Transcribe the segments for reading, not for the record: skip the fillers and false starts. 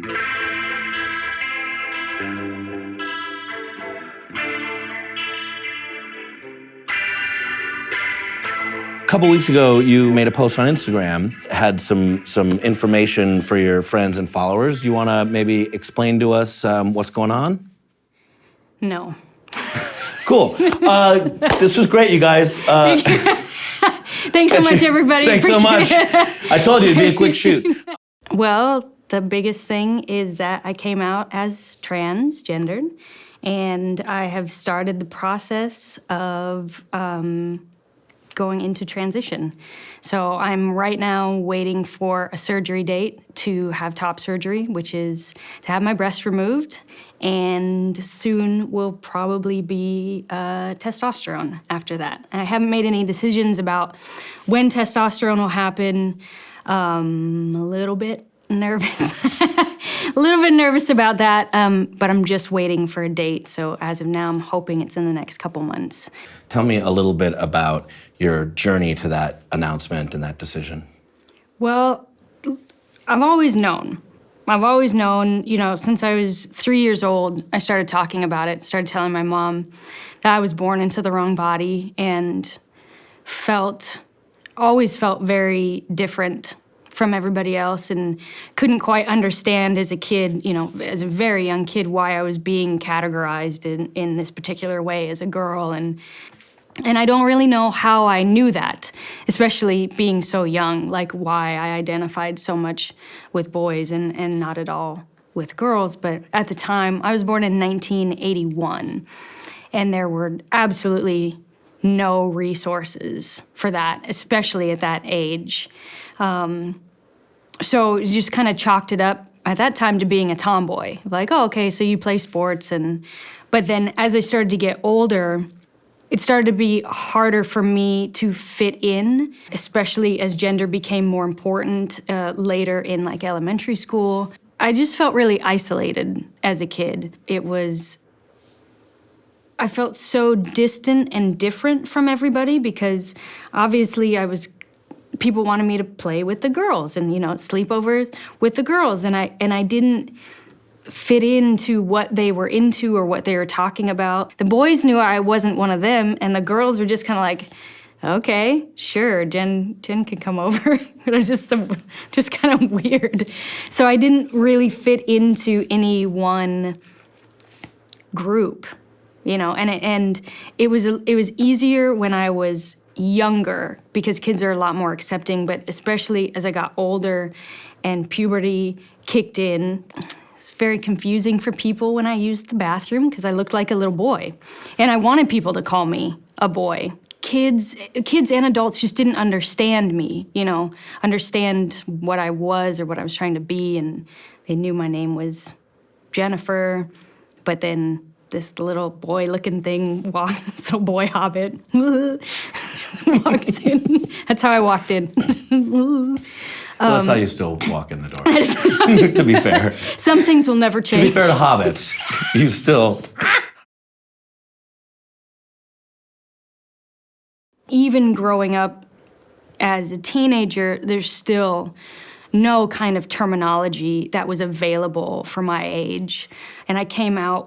A couple weeks ago, you made a post on Instagram, had some information for your friends and followers. You want to maybe explain to us what's going on? No. Cool. This was great, you guys. Thanks so much, everybody. Thanks so much. I told you it'd be a quick shoot. Well, the biggest thing is that I came out as transgendered, and I have started the process of going into transition. So I'm right now waiting for a surgery date to have top surgery, which is to have my breast removed, and soon will probably be testosterone after that. And I haven't made any decisions about when testosterone will happen. A little bit nervous. A little bit nervous about that, but I'm just waiting for a date. So as of now, I'm hoping it's in the next couple months. Tell me a little bit about your journey to that announcement and that decision. Well, I've always known, you know, since I was 3 years old, I started talking about it, started telling my mom that I was born into the wrong body, and always felt very different from everybody else, and couldn't quite understand as a kid, you know, as a very young kid, why I was being categorized in this particular way as a girl. And I don't really know how I knew that, especially being so young, like why I identified so much with boys and not at all with girls. But at the time, I was born in 1981, and there were absolutely no resources for that, especially at that age. So you just kind of chalked it up at that time to being a tomboy. Like, oh, okay, so you play sports. But then as I started to get older, it started to be harder for me to fit in, especially as gender became more important later in like elementary school. I just felt really isolated as a kid. I felt so distant and different from everybody because obviously people wanted me to play with the girls and, you know, sleep over with the girls. And I didn't fit into what they were into or what they were talking about. The boys knew I wasn't one of them, and the girls were just kind of like, okay, sure, Jen can come over. It was just kind of weird. So I didn't really fit into any one group, you know, and it was easier when I was younger because kids are a lot more accepting, but especially as I got older and puberty kicked in, it's very confusing for people when I used the bathroom because I looked like a little boy. And I wanted people to call me a boy. Kids and adults just didn't understand me, you know, understand what I was or what I was trying to be. And they knew my name was Jennifer, but then this little boy-looking thing this little boy hobbit walks in. That's how I walked in. Well, that's how you still walk in the door, to be fair. Some things will never change. To be fair to hobbits, you still... Even growing up as a teenager, there's still no kind of terminology that was available for my age. And I came out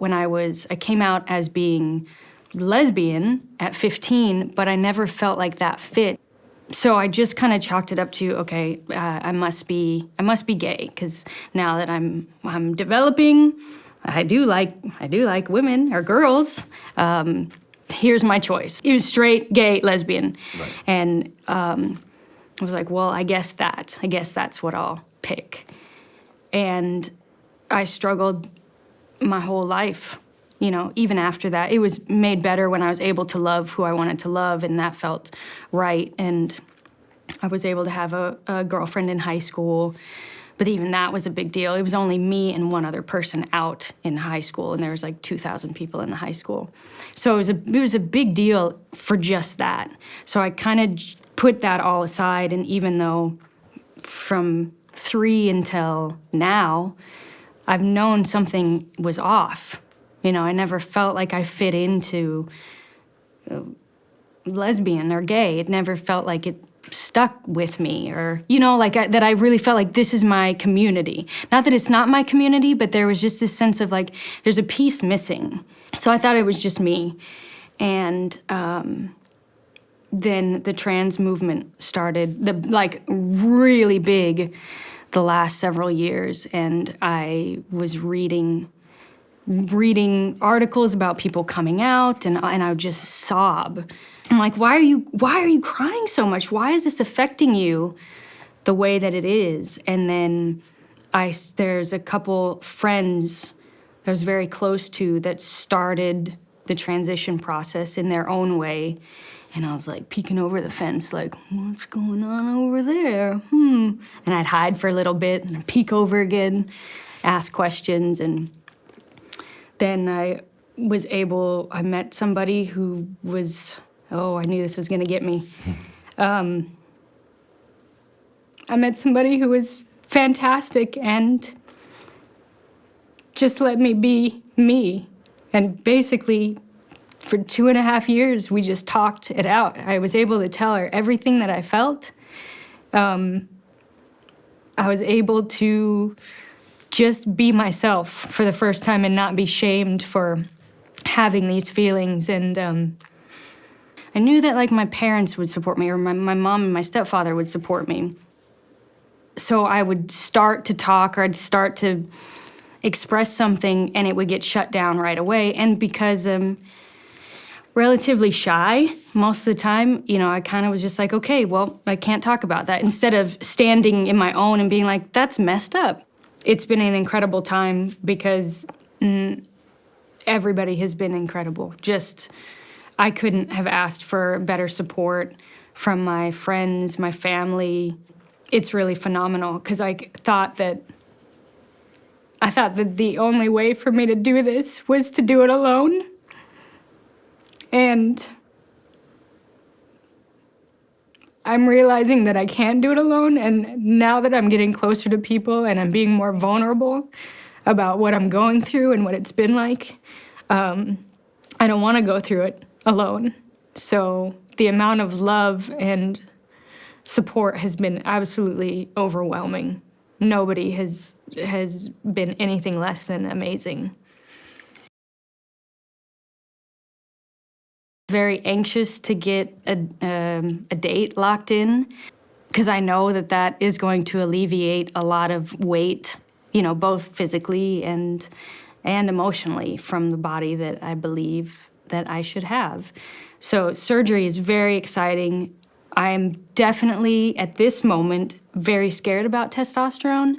as being lesbian at 15, but I never felt like that fit. So I just kind of chalked it up to, okay, I must be gay, because now that I'm developing, I do like women or girls. Here's my choice. It was straight, gay, lesbian. Right. And I was like, well, I guess that's what I'll pick. And I struggled my whole life, you know, even after that. It was made better when I was able to love who I wanted to love, and that felt right. And I was able to have a girlfriend in high school, but even that was a big deal. It was only me and one other person out in high school, and there was like 2,000 people in the high school. So it was a big deal for just that. So I kind of put that all aside, and even though from 3 until now, I've known something was off. You know, I never felt like I fit into lesbian or gay. It never felt like it stuck with me, or, like that I really felt like this is my community. Not that it's not my community, but there was just this sense of like, there's a piece missing. So I thought it was just me. And then the trans movement started, really big the last several years. And I was reading articles about people coming out, and I would just sob. I'm like, why are you crying so much? Why is this affecting you the way that it is? And then there's a couple friends that I was very close to that started the transition process in their own way. And I was like peeking over the fence, like, what's going on over there? And I'd hide for a little bit and I'd peek over again, ask questions. And then I met somebody who was, I knew this was gonna get me. I met somebody who was fantastic and just let me be me. And basically, for 2.5 years, we just talked it out. I was able to tell her everything that I felt. I was able to just be myself for the first time and not be shamed for having these feelings. And I knew that like my parents would support me, or my mom and my stepfather would support me. So I would start to talk, or I'd start to express something and it would get shut down right away. And because I'm relatively shy most of the time, I kind of was just like, okay, well, I can't talk about that. Instead of standing in my own and being like, that's messed up. It's been an incredible time because everybody has been incredible. I couldn't have asked for better support from my friends, my family. It's really phenomenal because I thought that the only way for me to do this was to do it alone. And I'm realizing that I can do it alone, and now that I'm getting closer to people and I'm being more vulnerable about what I'm going through and what it's been like, I don't want to go through it alone. So the amount of love and support has been absolutely overwhelming. Nobody has been anything less than amazing. Very anxious to get a date locked in because I know that is going to alleviate a lot of weight, both physically and emotionally from the body that I believe that I should have. So surgery is very exciting. I'm definitely, at this moment, very scared about testosterone.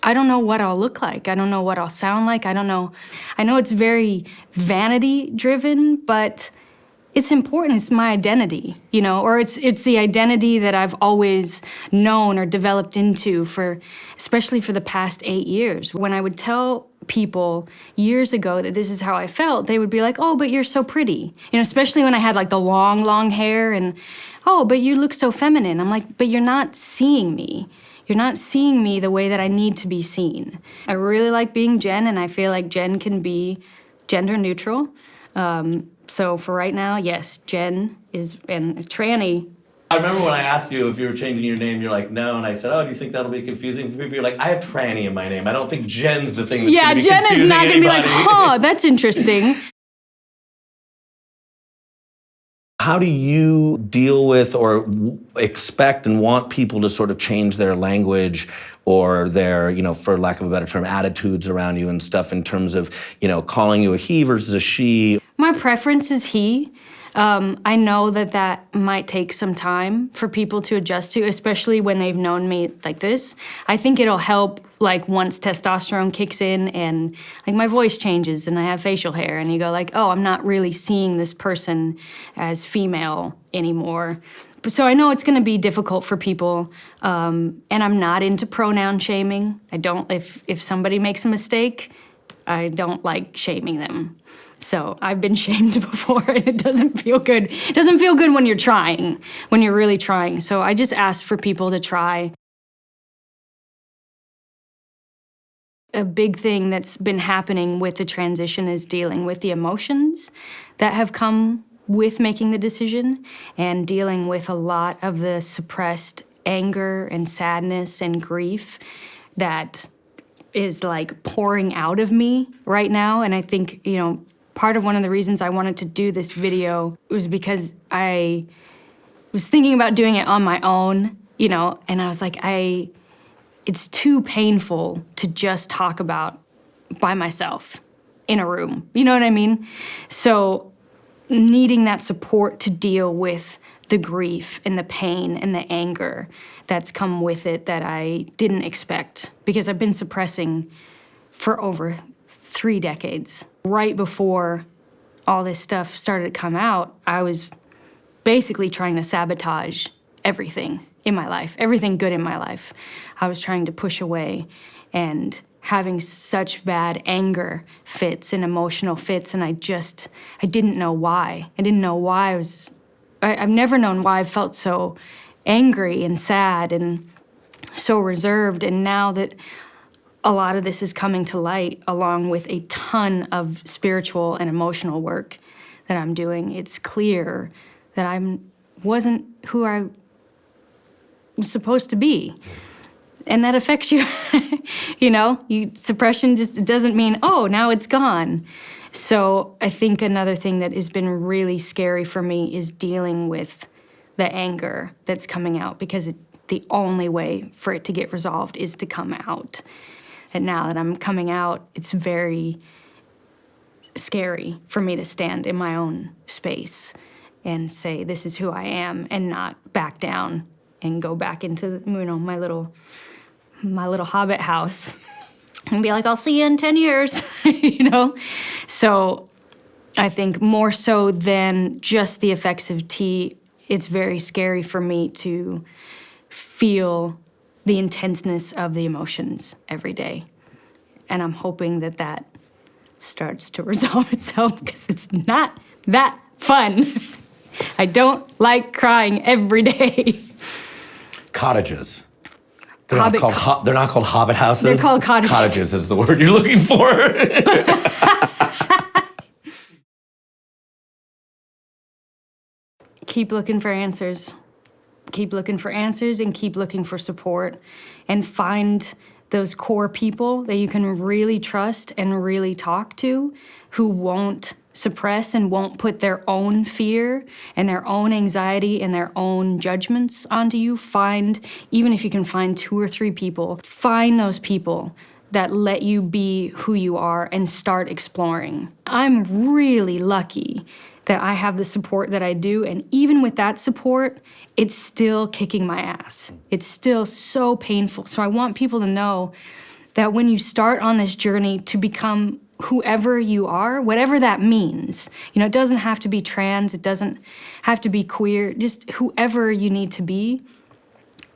I don't know what I'll look like. I don't know what I'll sound like. I don't know. I know it's very vanity-driven, but it's important. It's my identity, or it's the identity that I've always known or developed into especially for the past 8 years. When I would tell people years ago that this is how I felt, they would be like, oh, but you're so pretty. Especially when I had like the long, long hair and, oh, but you look so feminine. I'm like, but you're not seeing me. You're not seeing me the way that I need to be seen. I really like being Jen, and I feel like Jen can be gender neutral. So for right now, yes, Jen and Trani. I remember when I asked you if you were changing your name, you're like, no. And I said, oh, do you think that'll be confusing for people? You're like, I have Trani in my name. I don't think Jen's the thing that's going to be confusing Jen is not going to be like, anybody." That's interesting. How do you deal with or expect and want people to sort of change their language or their, for lack of a better term, attitudes around you and stuff in terms of, calling you a he versus a she? My preference is he. I know that might take some time for people to adjust to, especially when they've known me like this. I think it'll help, like, once testosterone kicks in and, like, my voice changes and I have facial hair and you go, like, oh, I'm not really seeing this person as female anymore. So I know it's going to be difficult for people, and I'm not into pronoun shaming. I don't, if somebody makes a mistake, I don't like shaming them. So I've been shamed before, and it doesn't feel good. It doesn't feel good when you're trying, when you're really trying. So I just ask for people to try. A big thing that's been happening with the transition is dealing with the emotions that have come with making the decision and dealing with a lot of the suppressed anger and sadness and grief that is like pouring out of me right now. And I think, part of one of the reasons I wanted to do this video was because I was thinking about doing it on my own, and I was like, it's too painful to just talk about by myself in a room. You know what I mean? So needing that support to deal with the grief and the pain and the anger that's come with it that I didn't expect, because I've been suppressing for over 3 decades. Right before all this stuff started to come out, I was basically trying to sabotage everything in my life, everything good in my life. I was trying to push away and having such bad anger fits and emotional fits, and I didn't know why. I didn't know why I've never known why I felt so angry and sad and so reserved, and now that a lot of this is coming to light, along with a ton of spiritual and emotional work that I'm doing, it's clear that I wasn't who I was supposed to be. And that affects you, suppression just doesn't mean, oh, now it's gone. So I think another thing that has been really scary for me is dealing with the anger that's coming out, because the only way for it to get resolved is to come out. And now that I'm coming out, it's very scary for me to stand in my own space and say, this is who I am, and not back down and go back into, my little hobbit house and be like, I'll see you in 10 years, So I think more so than just the effects of tea, it's very scary for me to feel the intenseness of the emotions every day. And I'm hoping that starts to resolve itself, because it's not that fun. I don't like crying every day. Cottages. They're not called hobbit houses. They're called cottages. Cottages is the word you're looking for. Keep looking for answers. Keep looking for answers and keep looking for support, and find those core people that you can really trust and really talk to, who won't suppress and won't put their own fear and their own anxiety and their own judgments onto you. Even if you can find 2 or 3 people, find those people that let you be who you are and start exploring. I'm really lucky that I have the support that I do, and even with that support, it's still kicking my ass. It's still so painful. So I want people to know that when you start on this journey to become whoever you are, whatever that means, it doesn't have to be trans, it doesn't have to be queer, just whoever you need to be,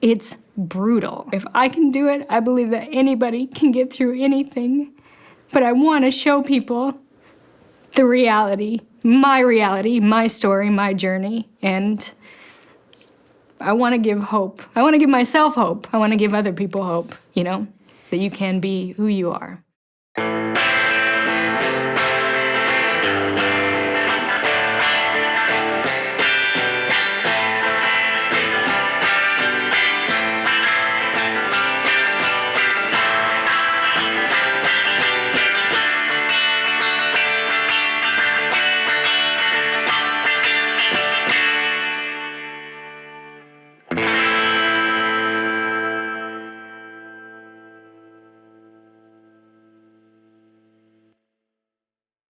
it's brutal. If I can do it, I believe that anybody can get through anything. But I want to show people the reality, my story, my journey, and I want to give hope. I want to give myself hope. I want to give other people hope, that you can be who you are.